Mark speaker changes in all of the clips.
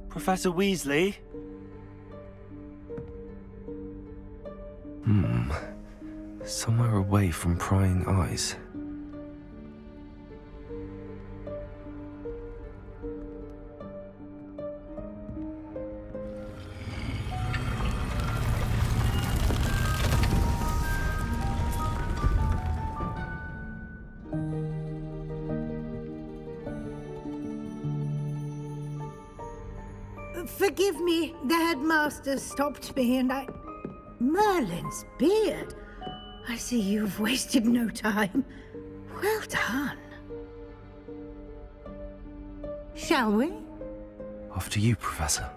Speaker 1: Professor Weasley?
Speaker 2: Somewhere away from prying eyes.
Speaker 3: Forgive me, the headmaster stopped me and I... Merlin's beard! I see you've wasted no time. Well done. Shall we?
Speaker 2: After you, Professor.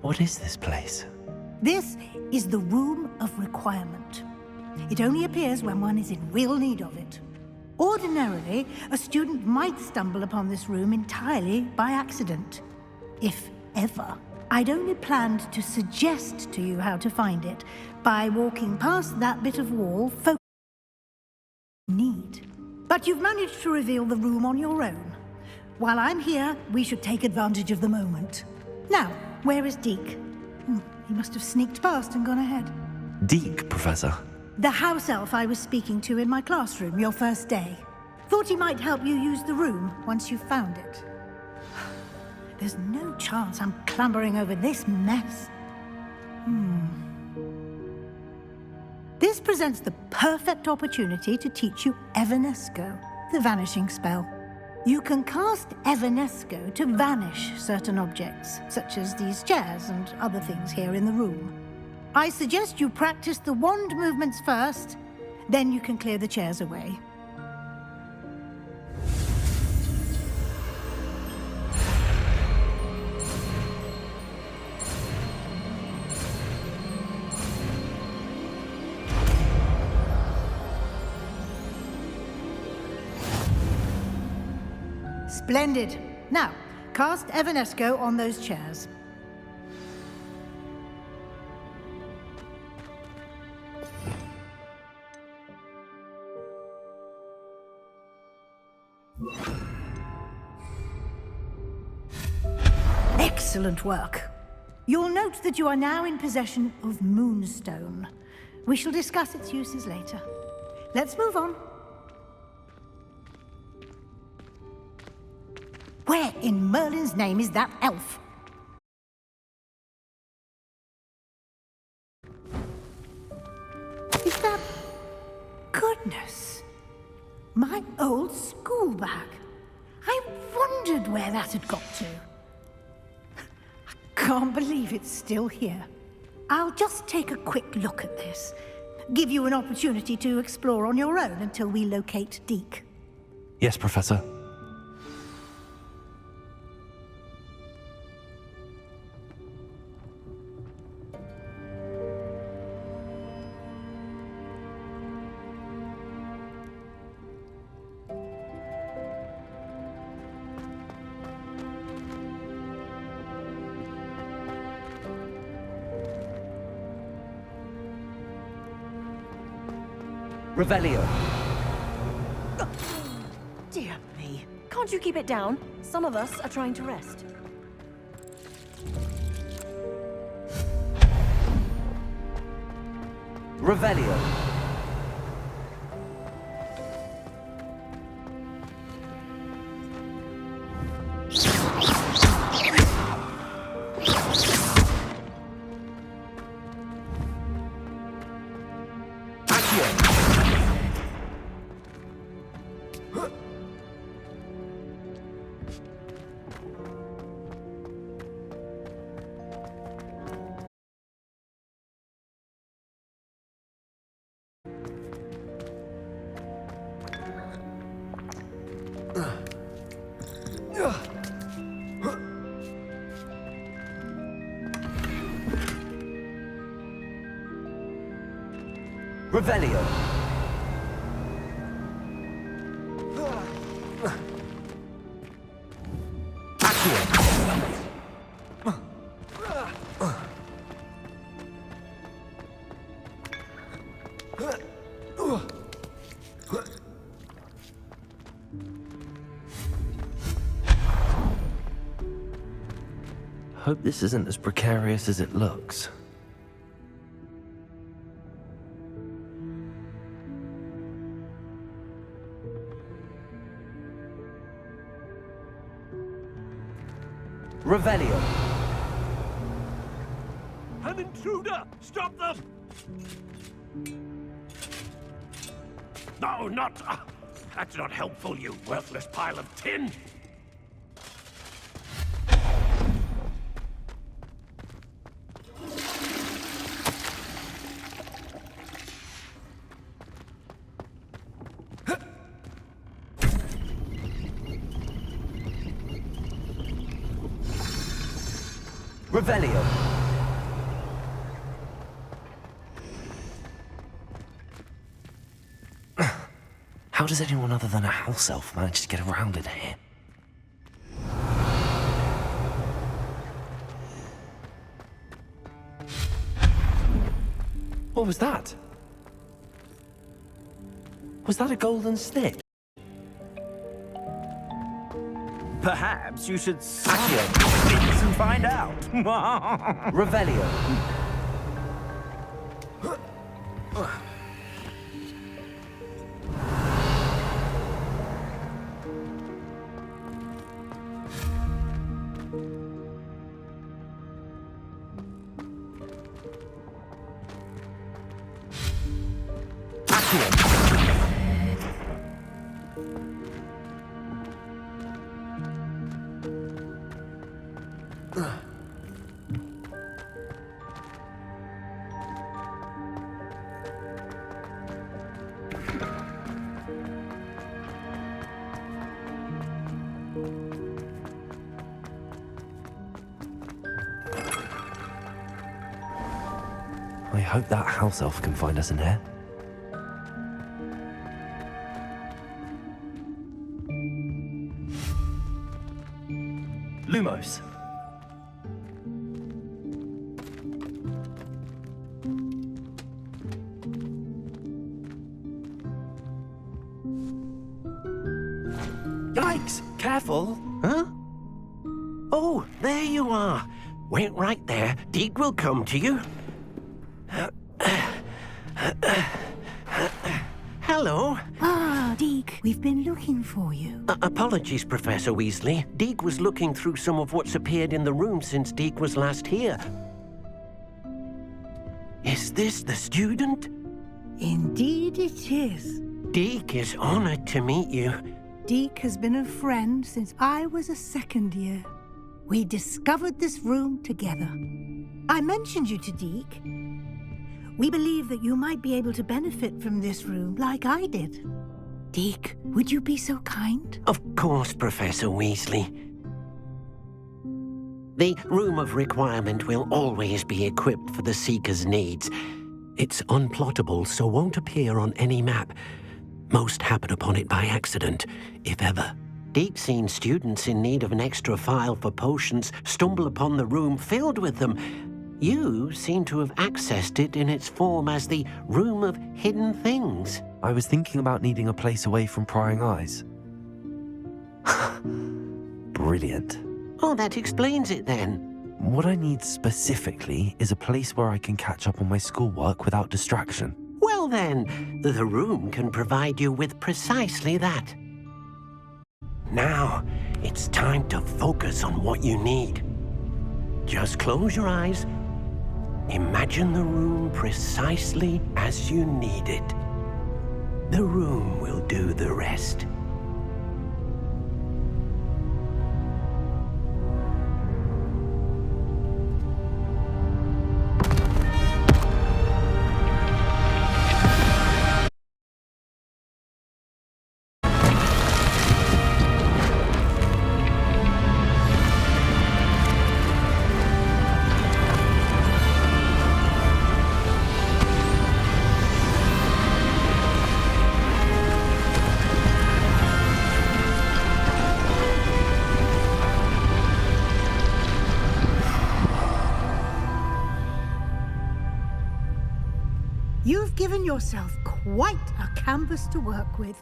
Speaker 2: What is this place?
Speaker 3: This is the Room of Requirement. It only appears when one is in real need of it. Ordinarily, a student might stumble upon this room entirely by accident. If ever. I'd only planned to suggest to you how to find it by walking past that bit of wall, need. But you've managed to reveal the room on your own. While I'm here, we should take advantage of the moment. Now, where is Deke? He must have sneaked past and gone ahead.
Speaker 2: Deke, Professor.
Speaker 3: The house elf I was speaking to in my classroom your first day. Thought he might help you use the room once you've found it. There's no chance I'm clambering over this mess. This presents the perfect opportunity to teach you Evanesco, the vanishing spell. You can cast Evanesco to vanish certain objects, such as these chairs and other things here in the room. I suggest you practice the wand movements first, then you can clear the chairs away. Splendid. Now, cast Evanesco on those chairs. Excellent work. You'll note that you are now in possession of Moonstone. We shall discuss its uses later. Let's move on. Where in Merlin's name is that elf? Is that... Goodness! My old school bag. I wondered where that had got to. I can't believe it's still here. I'll just take a quick look at this. Give you an opportunity to explore on your own until we locate Deke.
Speaker 2: Yes, Professor.
Speaker 4: Revelio.
Speaker 5: Dear me. Can't you keep it down? Some of us are trying to rest.
Speaker 4: Revelio. Revelio.
Speaker 2: Hope this isn't as precarious as it looks. Revelio.
Speaker 4: An intruder! Stop them! No, not... that's not helpful, you worthless pile of tin!
Speaker 2: Revelio. How does anyone other than a house elf manage to get around in here? What was that? Was that a golden stick?
Speaker 6: Perhaps you should suck things and find out.
Speaker 2: Revelio. I hope that house elf can find us in here. Lumos.
Speaker 4: Yikes! Careful! Huh? Oh, there you are. Wait right there. Deke will come to you. Hello.
Speaker 3: Ah, Deke, we've been looking for you.
Speaker 4: Apologies, Professor Weasley. Deke was looking through some of what's appeared in the room since Deke was last here. Is this the student?
Speaker 3: Indeed it is.
Speaker 4: Deke is honored to meet you.
Speaker 3: Deke has been a friend since I was a second year. We discovered this room together. I mentioned you to Deke. We believe that you might be able to benefit from this room like I did. Deke, would you be so kind?
Speaker 4: Of course, Professor Weasley. The Room of Requirement will always be equipped for the Seeker's needs. It's unplottable, so won't appear on any map. Most happen upon it by accident, if ever. Deke's seen students in need of an extra file for potions stumble upon the room filled with them. You seem to have accessed it in its form as the Room of Hidden Things.
Speaker 2: I was thinking about needing a place away from prying eyes. Brilliant.
Speaker 4: Oh, that explains it then.
Speaker 2: What I need specifically is a place where I can catch up on my schoolwork without distraction.
Speaker 4: Well then, the room can provide you with precisely that. Now, it's time to focus on what you need. Just close your eyes. Imagine the room precisely as you need it. The room will do the rest.
Speaker 3: You've given yourself quite a canvas to work with.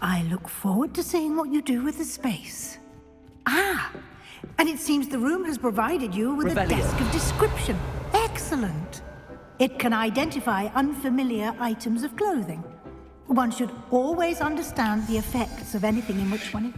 Speaker 3: I look forward to seeing what you do with the space. Ah, and it seems the room has provided you with a desk of description. Excellent. It can identify unfamiliar items of clothing. One should always understand the effects of anything in which one is...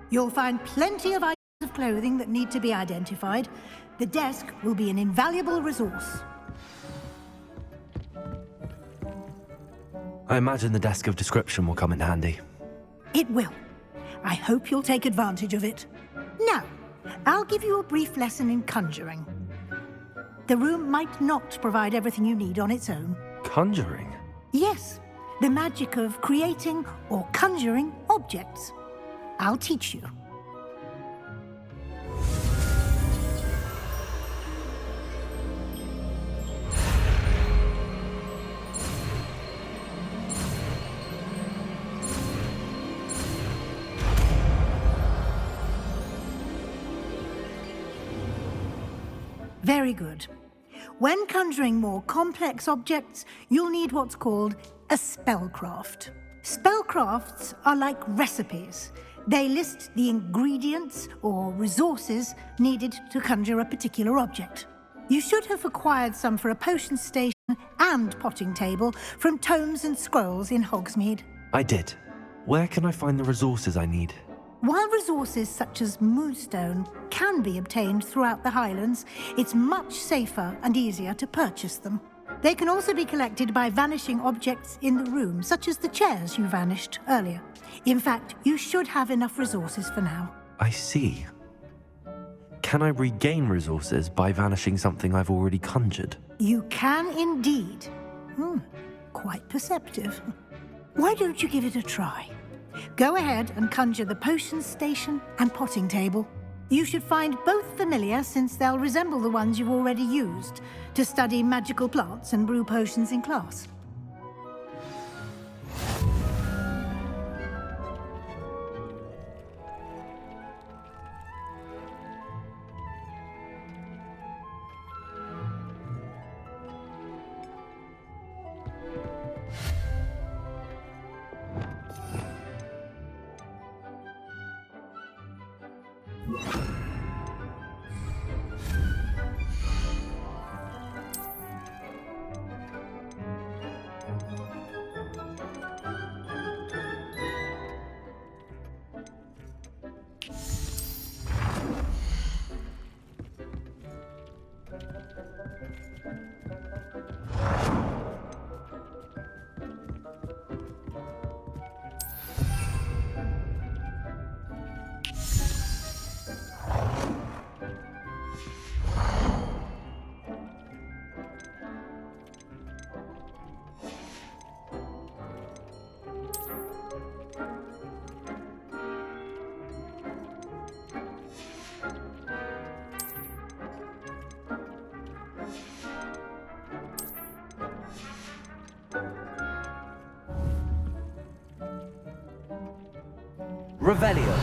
Speaker 3: You'll find plenty of items of clothing that need to be identified. The desk will be an invaluable resource.
Speaker 2: I imagine the desk of description will come in handy.
Speaker 3: It will. I hope you'll take advantage of it. Now, I'll give you a brief lesson in conjuring. The room might not provide everything you need on its own.
Speaker 2: Conjuring?
Speaker 3: Yes, the magic of creating or conjuring objects. I'll teach you. Very good. When conjuring more complex objects, you'll need what's called a spellcraft. Spellcrafts are like recipes. They list the ingredients or resources needed to conjure a particular object. You should have acquired some for a potion station and potting table from tomes and scrolls in Hogsmeade.
Speaker 2: I did. Where can I find the resources I need?
Speaker 3: While resources such as moonstone can be obtained throughout the Highlands, it's much safer and easier to purchase them. They can also be collected by vanishing objects in the room, such as the chairs you vanished earlier. In fact, you should have enough resources for now.
Speaker 2: I see. Can I regain resources by vanishing something I've already conjured?
Speaker 3: You can indeed. Quite perceptive. Why don't you give it a try? Go ahead and conjure the potion station and potting table. You should find both familiar, since they'll resemble the ones you've already used to study magical plants and brew potions in class.
Speaker 6: Revelio.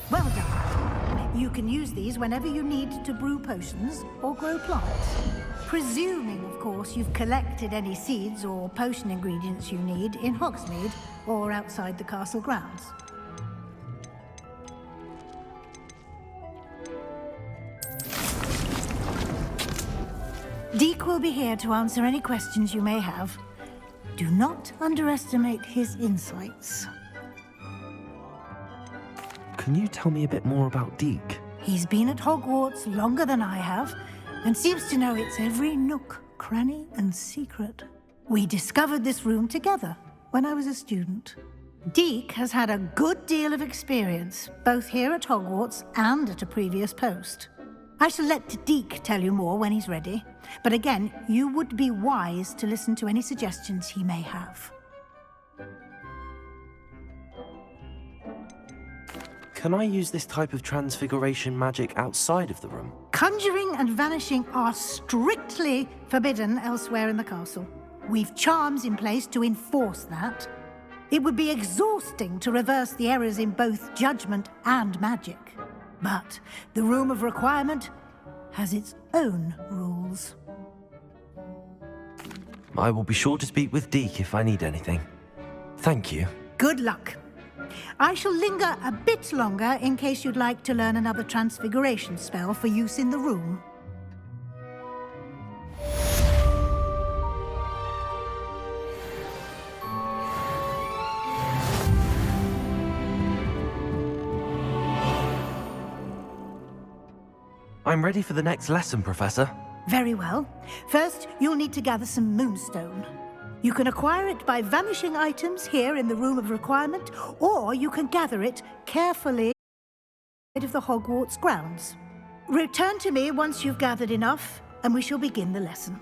Speaker 3: Well done. You can use these whenever you need to brew potions or grow plants. Presuming, of course, you've collected any seeds or potion ingredients you need in Hogsmeade or outside the castle grounds. Deek will be here to answer any questions you may have. Do not underestimate his insights.
Speaker 2: Can you tell me a bit more about Deke?
Speaker 3: He's been at Hogwarts longer than I have, and seems to know its every nook, cranny, and secret. We discovered this room together when I was a student. Deke has had a good deal of experience, both here at Hogwarts and at a previous post. I shall let Deke tell you more when he's ready, but again, you would be wise to listen to any suggestions he may have.
Speaker 2: Can I use this type of transfiguration magic outside of the room?
Speaker 3: Conjuring and vanishing are strictly forbidden elsewhere in the castle. We've charms in place to enforce that. It would be exhausting to reverse the errors in both judgment and magic. But the Room of Requirement has its own rules.
Speaker 2: I will be sure to speak with Deke if I need anything. Thank you.
Speaker 3: Good luck. I shall linger a bit longer in case you'd like to learn another transfiguration spell for use in the room.
Speaker 2: I'm ready for the next lesson, Professor.
Speaker 3: Very well. First, you'll need to gather some moonstone. You can acquire it by vanishing items here in the Room of Requirement, or you can gather it carefully outside of the Hogwarts grounds. Return to me once you've gathered enough, and we shall begin the lesson.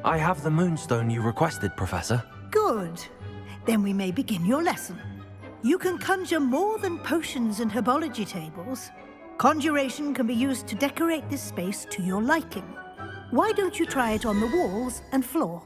Speaker 2: I have the moonstone you requested, Professor.
Speaker 3: Good. Then we may begin your lesson. You can conjure more than potions and herbology tables. Conjuration can be used to decorate this space to your liking. Why don't you try it on the walls and floor?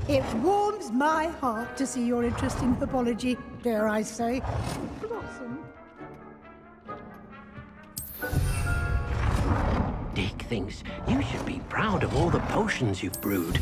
Speaker 3: It warms my heart to see your interest in herbology, dare I say. Blossom.
Speaker 4: Dick thinks you should be proud of all the potions you've brewed.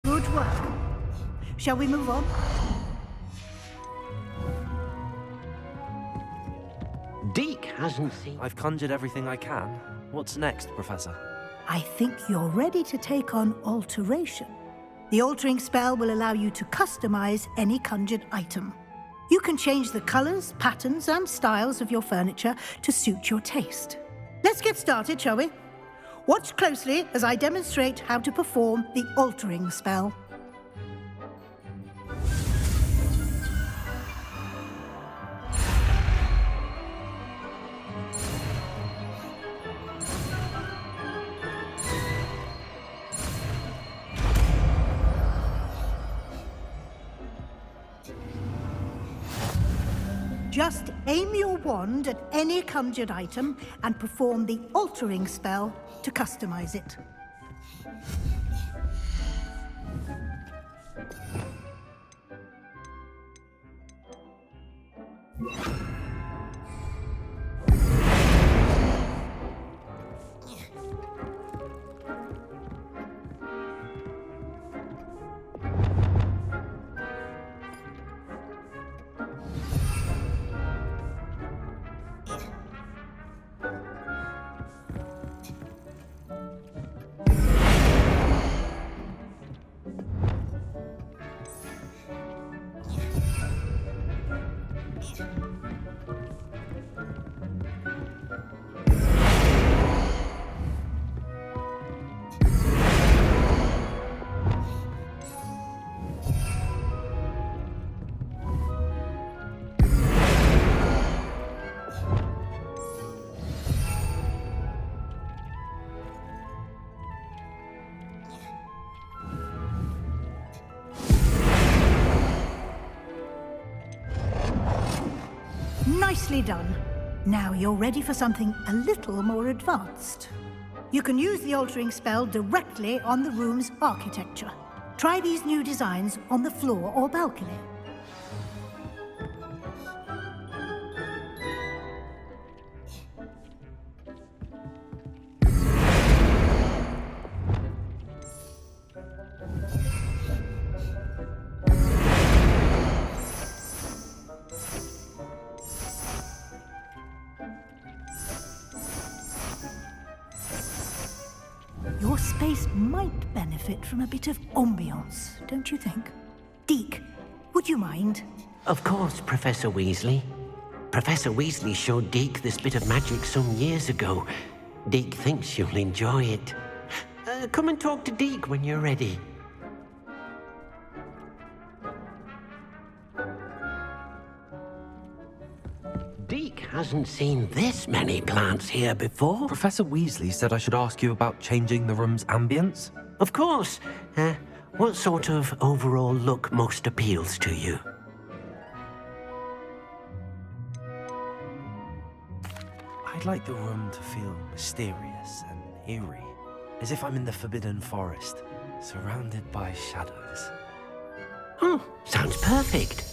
Speaker 3: Good work. Shall we move on?
Speaker 4: Deke hasn't seen...
Speaker 2: I've conjured everything I can. What's next, Professor?
Speaker 3: I think you're ready to take on alteration. The altering spell will allow you to customize any conjured item. You can change the colors, patterns, and styles of your furniture to suit your taste. Let's get started, shall we? Watch closely as I demonstrate how to perform the altering spell. Just aim your wand at any conjured item and perform the altering spell to customize it. Nicely done. Now you're ready for something a little more advanced. You can use the altering spell directly on the room's architecture. Try these new designs on the floor or balcony. Your space might benefit from a bit of ambiance, don't you think? Deke, would you mind?
Speaker 4: Of course, Professor Weasley. Professor Weasley showed Deke this bit of magic some years ago. Deke thinks you'll enjoy it. Come and talk to Deke when you're ready. Deke hasn't seen this many plants here before.
Speaker 2: Professor Weasley said I should ask you about changing the room's ambience.
Speaker 4: Of course. What sort of overall look most appeals to you?
Speaker 2: I'd like the room to feel mysterious and eerie, as if I'm in the Forbidden Forest, surrounded by shadows.
Speaker 4: Oh, sounds perfect.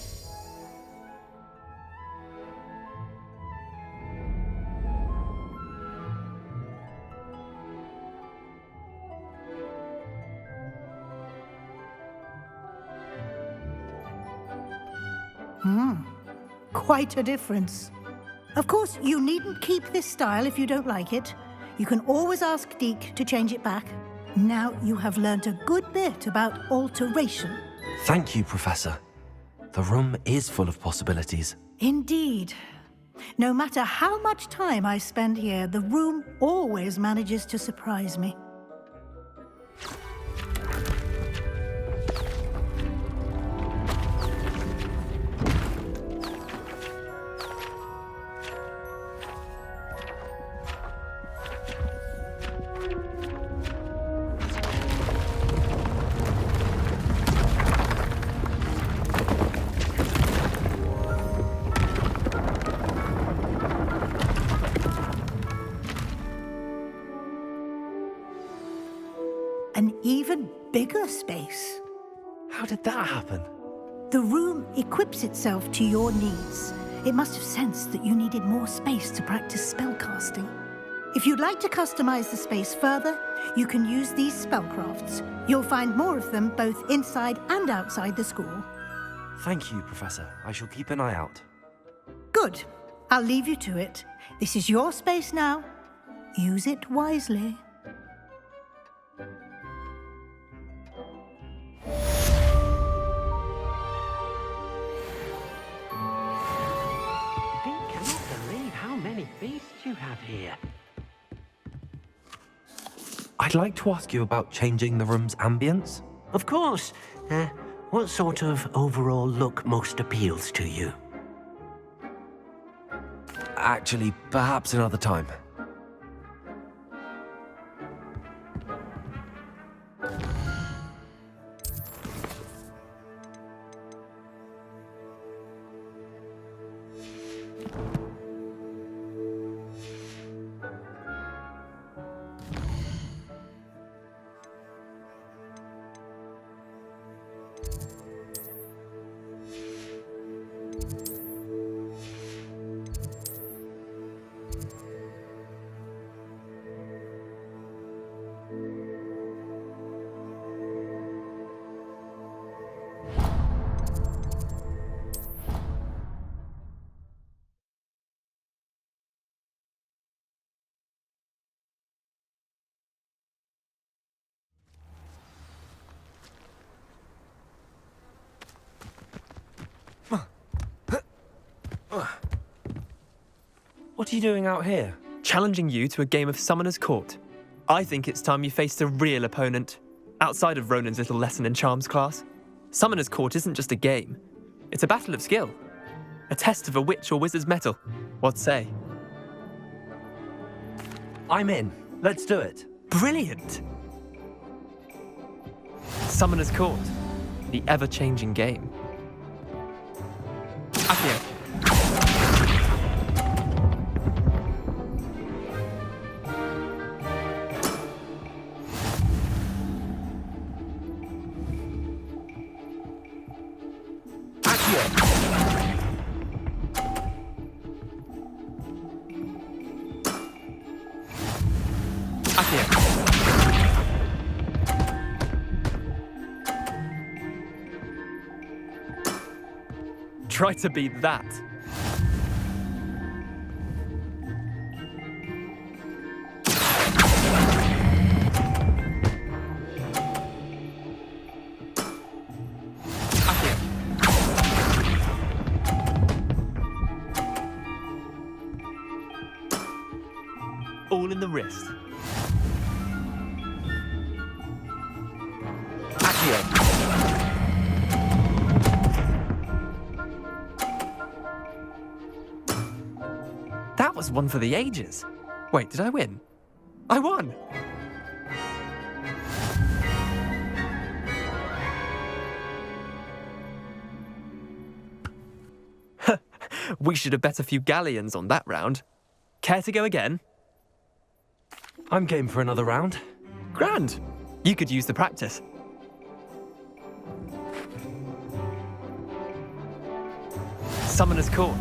Speaker 3: Quite a difference. Of course, you needn't keep this style if you don't like it. You can always ask Deke to change it back. Now you have learnt a good bit about alteration.
Speaker 2: Thank you, Professor. The room is full of possibilities.
Speaker 3: Indeed. No matter how much time I spend here, the room always manages to surprise me. An even bigger space.
Speaker 2: How did that happen?
Speaker 3: The room equips itself to your needs. It must have sensed that you needed more space to practice spellcasting. If you'd like to customize the space further, you can use these spellcrafts. You'll find more of them both inside and outside the school.
Speaker 2: Thank you, Professor. I shall keep an eye out.
Speaker 3: Good. I'll leave you to it. This is your space now. Use it wisely.
Speaker 4: I cannot believe how many beasts you have here.
Speaker 2: I'd like to ask you about changing the room's ambience.
Speaker 4: Of course. What sort of overall look most appeals to you?
Speaker 2: Actually, perhaps another time. What are you doing out here?
Speaker 7: Challenging you to a game of Summoner's Court. I think it's time you faced a real opponent, outside of Ronan's little lesson in charms class. Summoner's Court isn't just a game. It's a battle of skill. A test of a witch or wizard's mettle. What say?
Speaker 2: I'm in. Let's do it.
Speaker 7: Brilliant! Summoner's Court. The ever-changing game. Accio. Try to beat that. All in the wrist. That was one for the ages. Wait, did I win? I won! We should have bet a few galleons on that round. Care to go again?
Speaker 2: I'm game for another round.
Speaker 7: Grand! You could use the practice. Summoner's Court.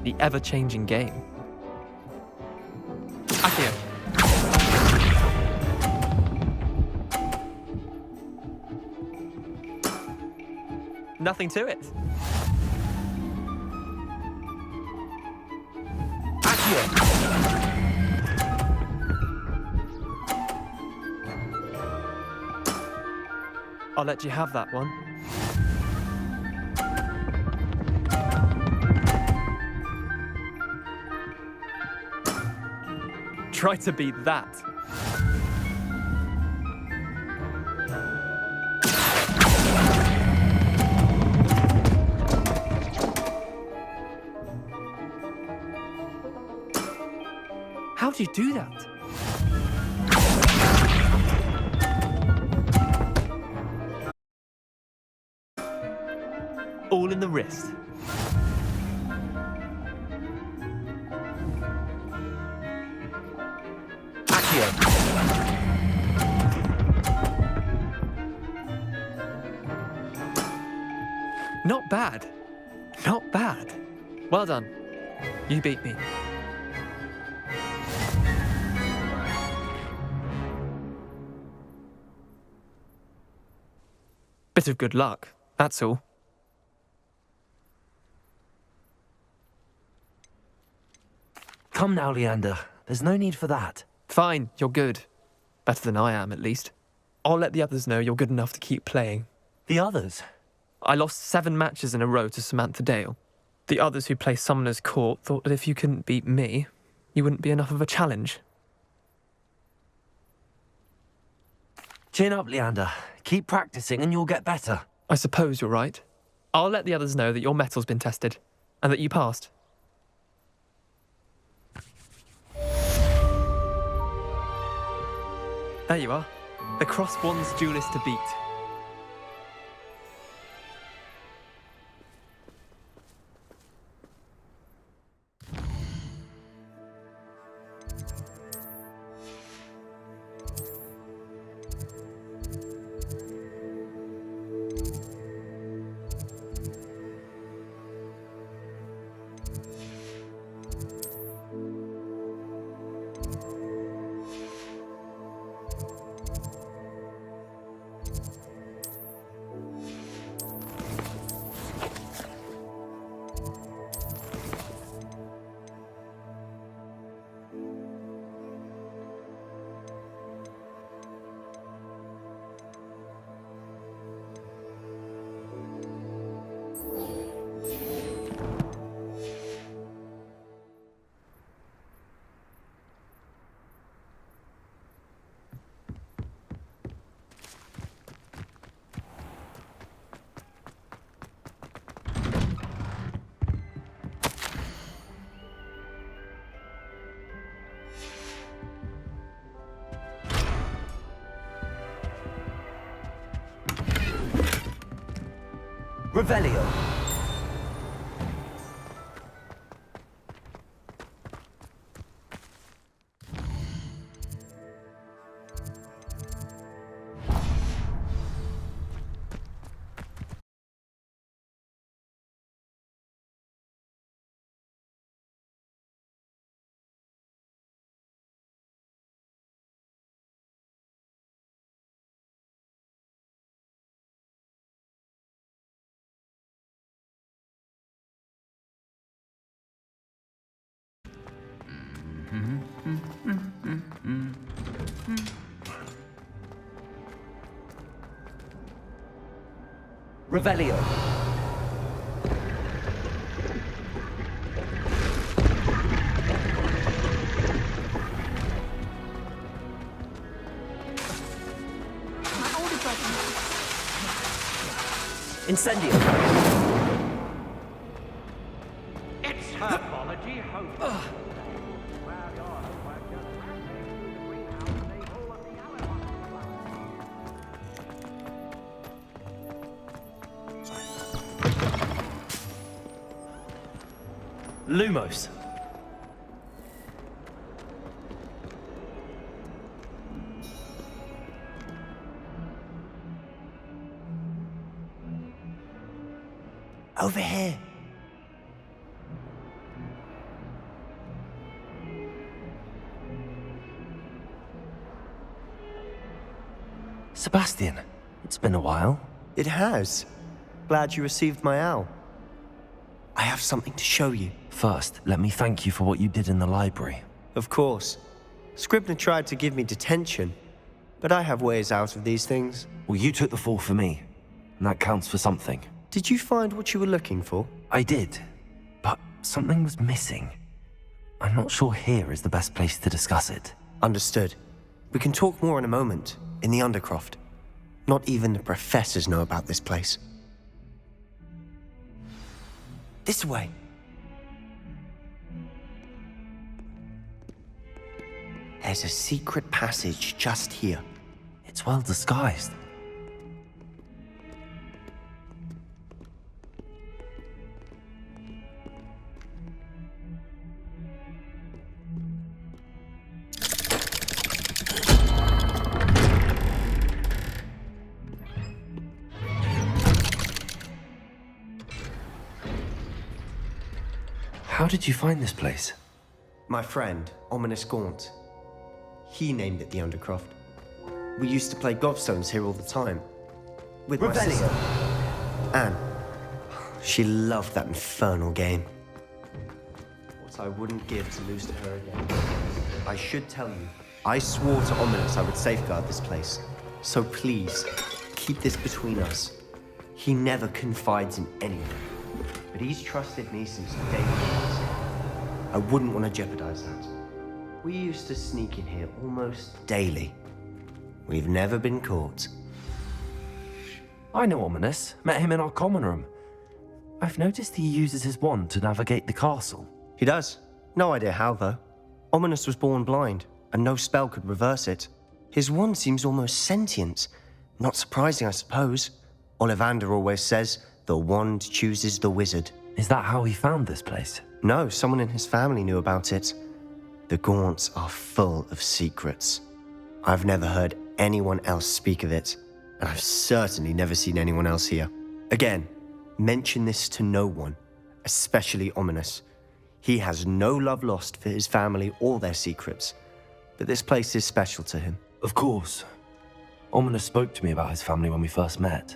Speaker 7: The ever-changing game. Accio. Nothing to it. I'll let you have that one. Try to beat that. How do you do that? All in the wrist. Not bad. Not bad. Well done. You beat me. Bit of good luck, that's all.
Speaker 2: Come now, Leander. There's no need for that.
Speaker 7: Fine, you're good. Better than I am, at least. I'll let the others know you're good enough to keep playing.
Speaker 2: The others?
Speaker 7: I lost 7 matches in a row to Samantha Dale. The others who play Summoner's Court thought that if you couldn't beat me, you wouldn't be enough of a challenge.
Speaker 2: Chin up, Leander. Keep practicing and you'll get better.
Speaker 7: I suppose you're right. I'll let the others know that your metal's been tested, and that you passed. There you are. The Crosswands duelist to beat.
Speaker 2: Revelio. Revelio. Incendio.
Speaker 8: It's herbology hope.
Speaker 2: Lumos. Over here. Sebastian, it's been a while.
Speaker 9: It has. Glad you received my owl. I have something to show you.
Speaker 2: First, let me thank you for what you did in the library.
Speaker 9: Of course. Scribner tried to give me detention, but I have ways out of these things.
Speaker 2: Well, you took the fall for me, and that counts for something.
Speaker 9: Did you find what you were looking for?
Speaker 2: I did, but something was missing. I'm not sure here is the best place to discuss it.
Speaker 9: Understood. We can talk more in a moment, in the Undercroft. Not even the professors know about this place. This way. There's a secret passage just here.
Speaker 2: It's well disguised. How did you find this place?
Speaker 9: My friend, Ominous Gaunt. He named it the Undercroft. We used to play gobstones here all the time. With my sister, Anne. She loved that infernal game. promise I wouldn't give to lose to her again. I should tell you, I swore to Ominous I would safeguard this place. So please, keep this between us. He never confides in anyone, but he's trusted me since day one. I wouldn't want to jeopardize that. We used to sneak in here almost daily. We've never been caught.
Speaker 2: I know Ominous. Met him in our common room. I've noticed he uses his wand to navigate the castle.
Speaker 9: He does. No idea how, though. Ominous was born blind, and no spell could reverse it. His wand seems almost sentient. Not surprising, I suppose. Ollivander always says, the wand chooses the wizard.
Speaker 2: Is that how he found this place?
Speaker 9: No, someone in his family knew about it. The Gaunts are full of secrets. I've never heard anyone else speak of it, and I've certainly never seen anyone else here. Again, mention this to no one, especially Ominous. He has no love lost for his family or their secrets, but this place is special to him.
Speaker 2: Of course. Ominous spoke to me about his family when we first met.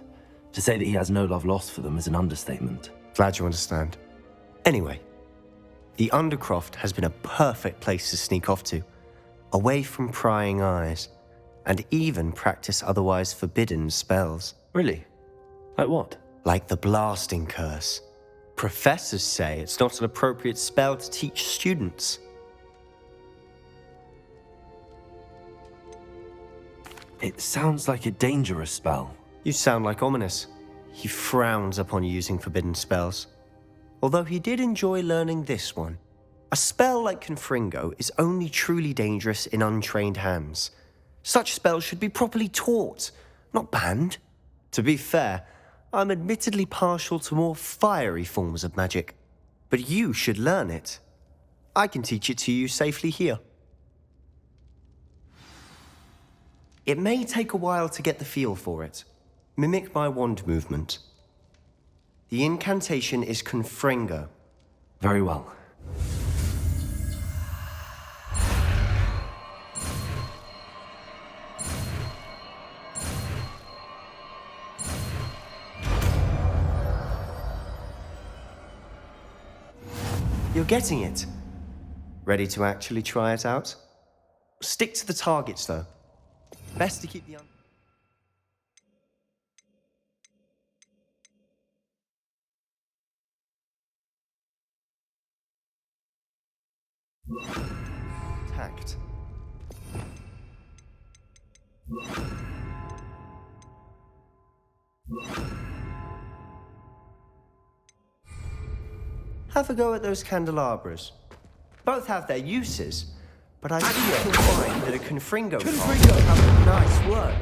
Speaker 2: To say that he has no love lost for them is an understatement.
Speaker 9: Glad you understand. Anyway, the Undercroft has been a perfect place to sneak off to, away from prying eyes, and even practice otherwise forbidden spells.
Speaker 2: Really? Like what?
Speaker 9: Like the blasting curse. Professors say it's not an appropriate spell to teach students.
Speaker 2: It sounds like a dangerous spell.
Speaker 9: You sound like Ominous. He frowns upon using forbidden spells. Although he did enjoy learning this one. A spell like Confringo is only truly dangerous in untrained hands. Such spells should be properly taught, not banned. To be fair, I'm admittedly partial to more fiery forms of magic. But you should learn it. I can teach it to you safely here. It may take a while to get the feel for it. Mimic my wand movement. The incantation is Confringo.
Speaker 2: Very well.
Speaker 9: You're getting it. Ready to actually try it out? Stick to the targets, though. Best to keep the... Tact. Have a go at those candelabras. Both have their uses, but I think you'll find that a Confringo have nice work.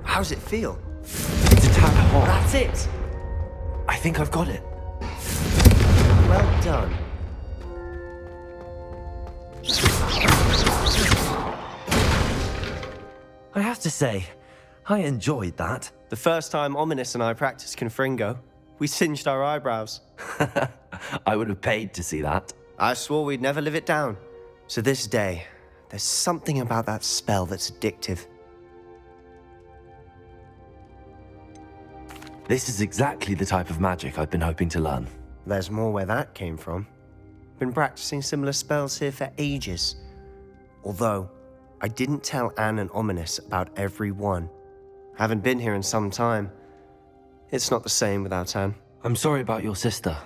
Speaker 9: How's it feel?
Speaker 2: It's a tad hot.
Speaker 9: That's it!
Speaker 2: I think I've got it.
Speaker 9: Well done.
Speaker 2: I have to say, I enjoyed that.
Speaker 9: The first time Ominous and I practiced Confringo, we singed our eyebrows.
Speaker 2: I would have paid to see that.
Speaker 9: I swore we'd never live it down. To this day, there's something about that spell that's addictive.
Speaker 2: This is exactly the type of magic I've been hoping to learn.
Speaker 9: There's more where that came from. Been practicing similar spells here for ages. Although, I didn't tell Anne and Ominous about every one. Haven't been here in some time. It's not the same without Anne.
Speaker 2: I'm sorry about your sister.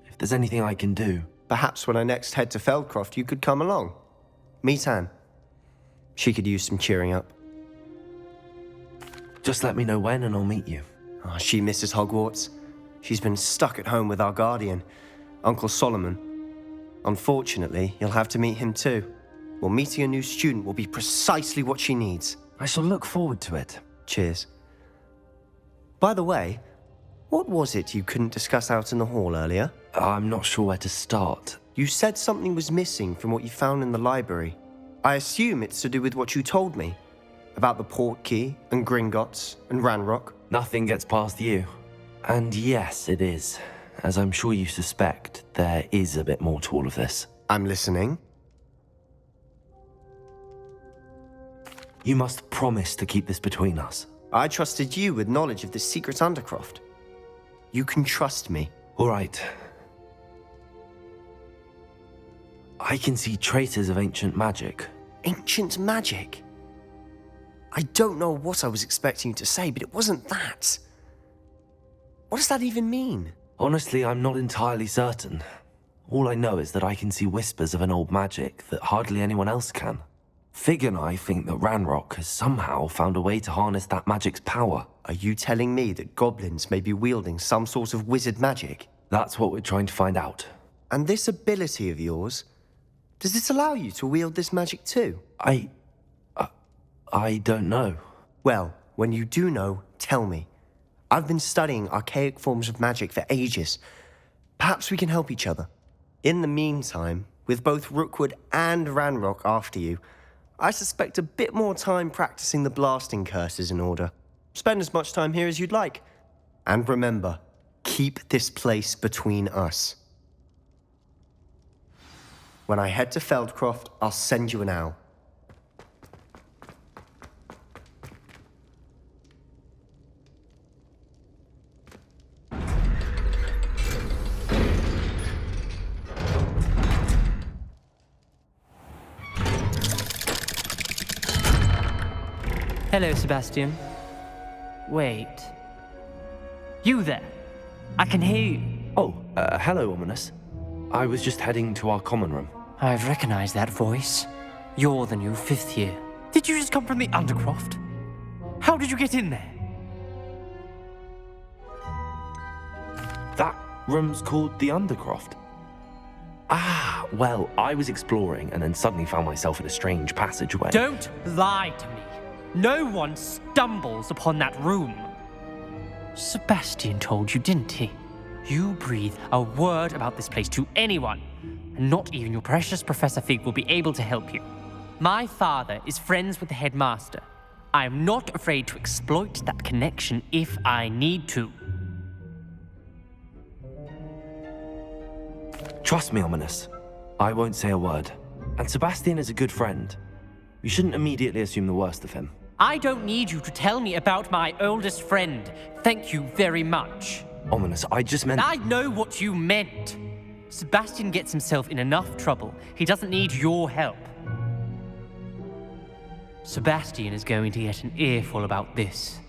Speaker 2: If there's anything I can do...
Speaker 9: Perhaps when I next head to Feldcroft, you could come along. Meet Anne. She could use some cheering up.
Speaker 2: Just let me know when and I'll meet you.
Speaker 9: Oh, she misses Hogwarts. She's been stuck at home with our guardian, Uncle Solomon. Unfortunately, you'll have to meet him too. Well, meeting a new student will be precisely what she needs.
Speaker 2: I shall look forward to it.
Speaker 9: Cheers. By the way, what was it you couldn't discuss out in the hall earlier?
Speaker 2: I'm not sure where to start.
Speaker 9: You said something was missing from what you found in the library. I assume it's to do with what you told me. About the Portkey, and Gringotts, and Ranrock.
Speaker 2: Nothing gets past you. And yes, it is. As I'm sure you suspect, there is a bit more to all of this.
Speaker 9: I'm listening.
Speaker 2: You must promise to keep this between us.
Speaker 9: I trusted you with knowledge of the secret Undercroft. You can trust me.
Speaker 2: All right. I can see traces of ancient magic.
Speaker 9: Ancient magic? I don't know what I was expecting you to say, but it wasn't that. What does that even mean?
Speaker 2: Honestly, I'm not entirely certain. All I know is that I can see whispers of an old magic that hardly anyone else can. Fig and I think that Ranrock has somehow found a way to harness that magic's power.
Speaker 9: Are you telling me that goblins may be wielding some sort of wizard magic?
Speaker 2: That's what we're trying to find out.
Speaker 9: And this ability of yours, does it allow you to wield this magic too?
Speaker 2: I don't know.
Speaker 9: Well, when you do know, tell me. I've been studying archaic forms of magic for ages. Perhaps we can help each other. In the meantime, with both Rookwood and Ranrock after you, I suspect a bit more time practicing the blasting curse is in order. Spend as much time here as you'd like. And remember, keep this place between us. When I head to Feldcroft, I'll send you an owl.
Speaker 10: Hello, Sebastian. Wait. You there? I can hear you.
Speaker 2: Oh, hello, Ominous. I was just heading to our common room.
Speaker 10: I've recognized that voice. You're the new 5th year. Did you just come from the Undercroft? How did you get in there?
Speaker 2: That room's called the Undercroft. Ah, well, I was exploring and then suddenly found myself in a strange passageway.
Speaker 10: Don't lie to me. No one stumbles upon that room. Sebastian told you, didn't he? You breathe a word about this place to anyone, and not even your precious Professor Fig will be able to help you. My father is friends with the headmaster. I am not afraid to exploit that connection if I need to.
Speaker 2: Trust me, Ominous. I won't say a word. And Sebastian is a good friend. You shouldn't immediately assume the worst of him.
Speaker 10: I don't need you to tell me about my oldest friend. Thank you very much.
Speaker 2: Ominous, I just meant...
Speaker 10: I know what you meant. Sebastian gets himself in enough trouble. He doesn't need your help. Sebastian is going to get an earful about this.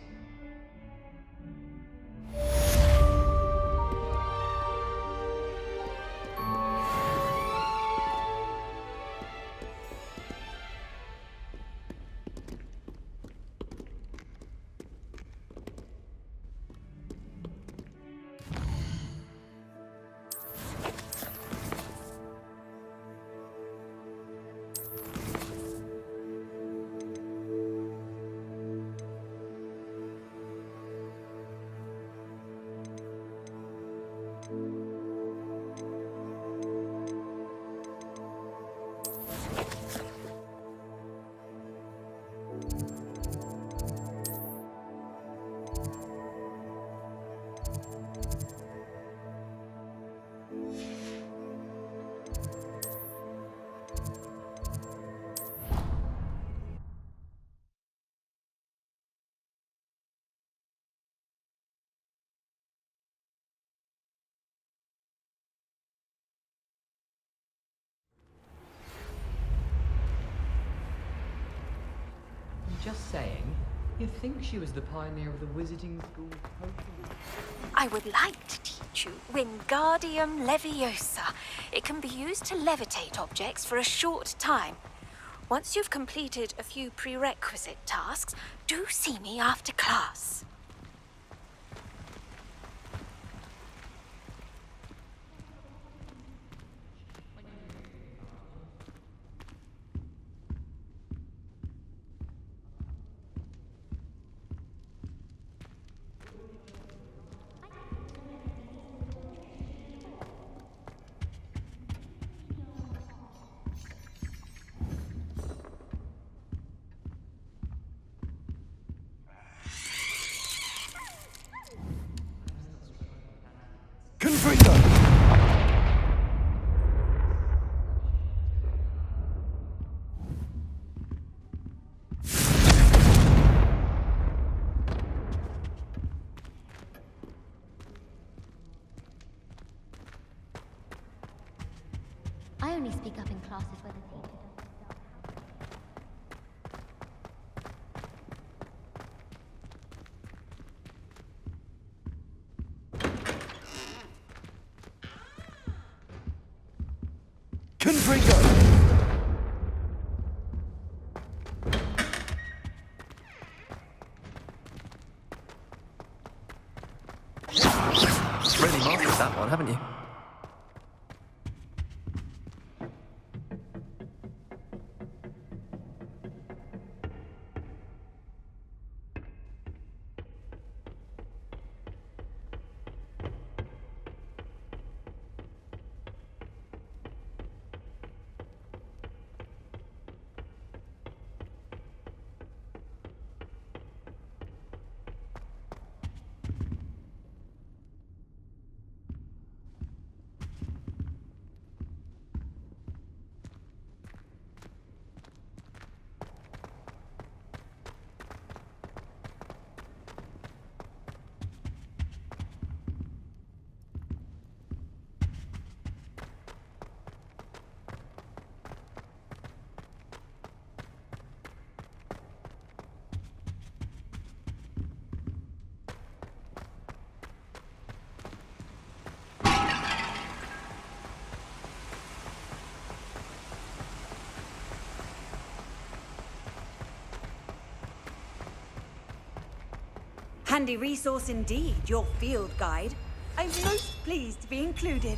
Speaker 11: Just saying, you'd think she was the pioneer of the wizarding school potion.
Speaker 12: I would like to teach you Wingardium Leviosa. It can be used to levitate objects for a short time. Once you've completed a few prerequisite tasks, do see me after class.
Speaker 13: I only speak up in classes where the teacher
Speaker 2: Confringo!
Speaker 7: Really mastered that one, haven't you?
Speaker 5: Handy resource indeed, your field guide. I'm most pleased to be included.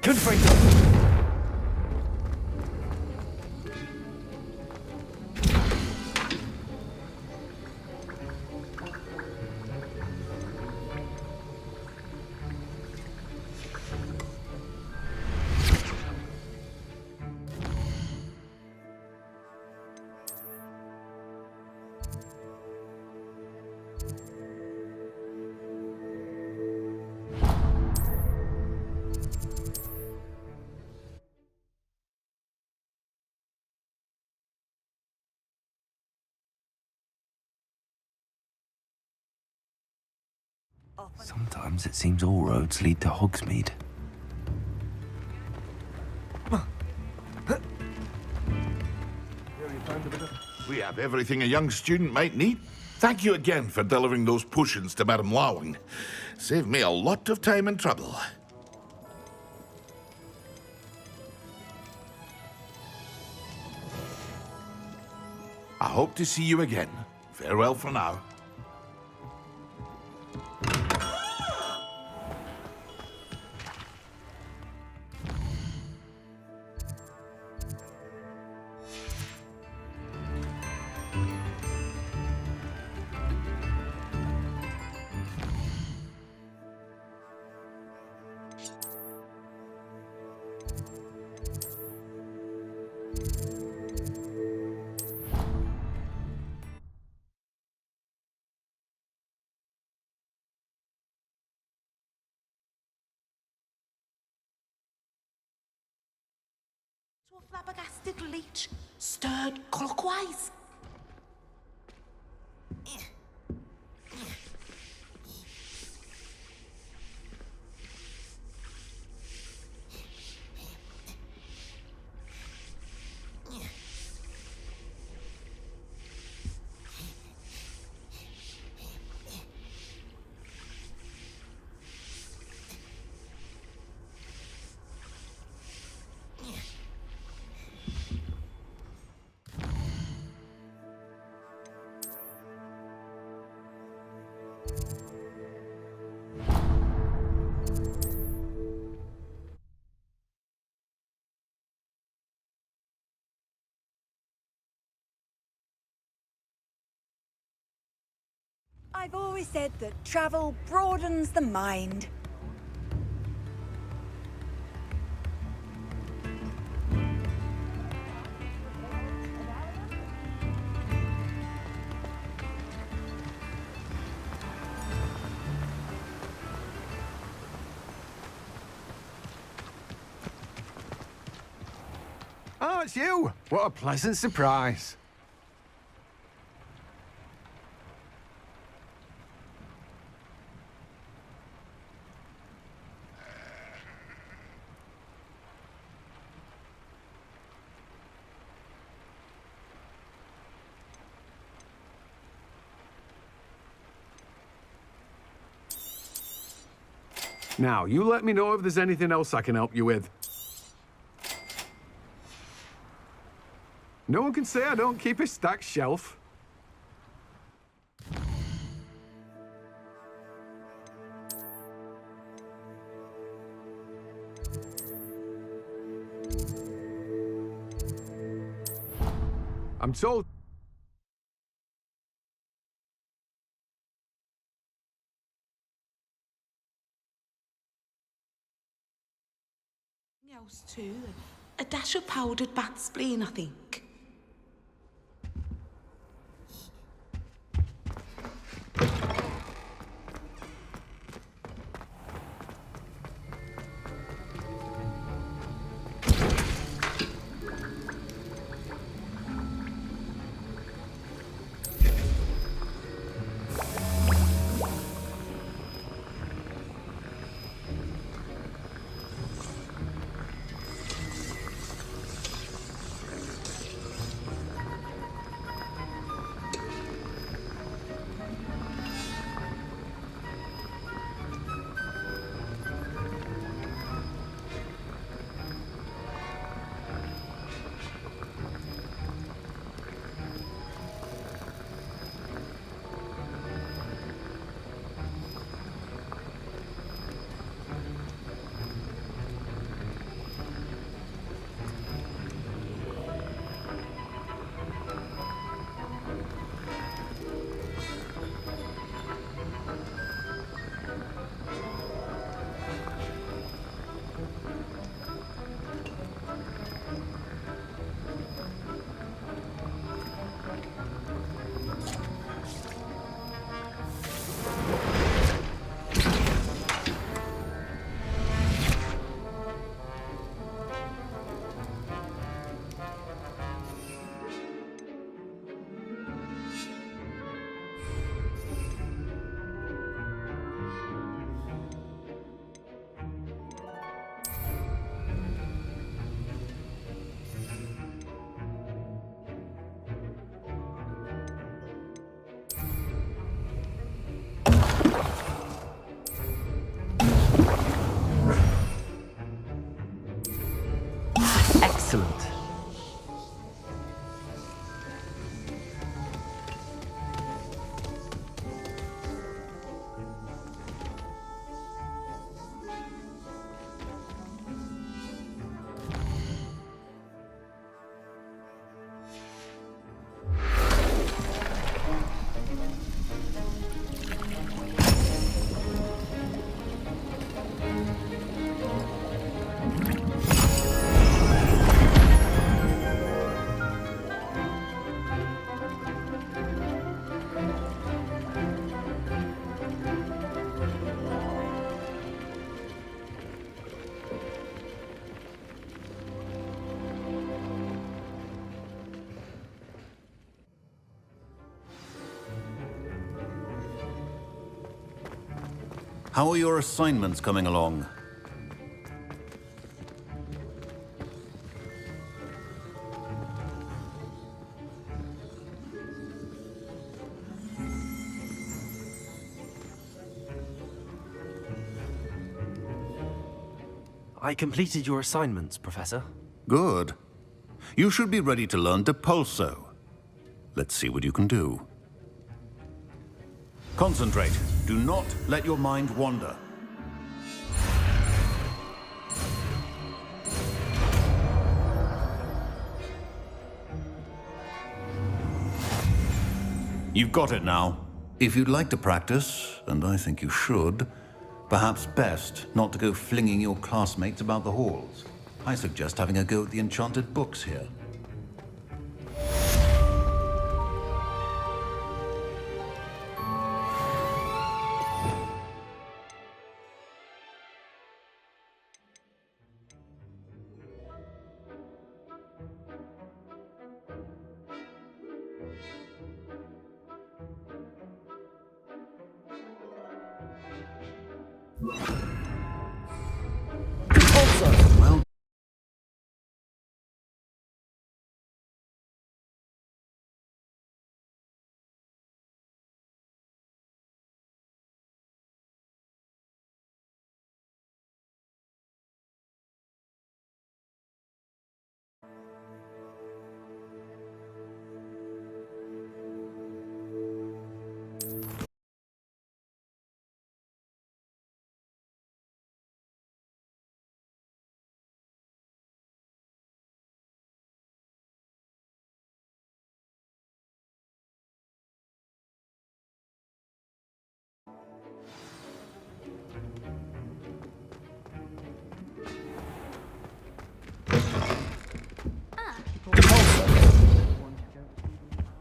Speaker 2: Confringo! Sometimes it seems all roads lead to Hogsmeade.
Speaker 14: We have everything a young student might need. Thank you again for delivering those potions to Madame Lawing. Saved me a lot of time and trouble. I hope to see you again. Farewell for now.
Speaker 15: To a flabbergasted leech, stirred clockwise.
Speaker 5: I've always said that travel broadens the mind.
Speaker 16: Oh, it's you! What a pleasant surprise. Now, you let me know if there's anything else I can help you with. No one can say I don't keep a stacked shelf. I'm told...
Speaker 15: Else too. A dash of powdered bat spleen, I think.
Speaker 2: Excellent.
Speaker 17: How are your assignments coming along?
Speaker 2: I completed your assignments, Professor.
Speaker 17: Good. You should be ready to learn Depulso. Let's see what you can do. Concentrate. Do not let your mind wander. You've got it now. If you'd like to practice, and I think you should, perhaps best not to go flinging your classmates about the halls. I suggest having a go at the enchanted books here. Well,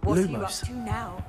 Speaker 5: What are you up
Speaker 2: Lumos.
Speaker 5: to now?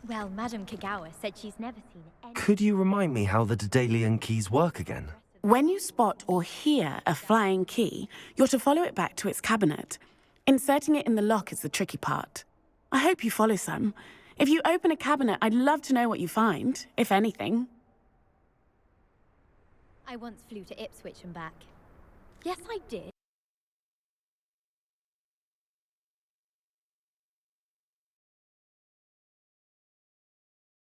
Speaker 13: Well, Madame Kagawa said she's never seen any...
Speaker 2: Could you remind me how the Daedalian keys work again?
Speaker 18: When you spot or hear a flying key, you're to follow it back to its cabinet. Inserting it in the lock is the tricky part. I hope you follow some. If you open a cabinet, I'd love to know what you find, if anything.
Speaker 13: I once flew to Ipswich and back. Yes, I did.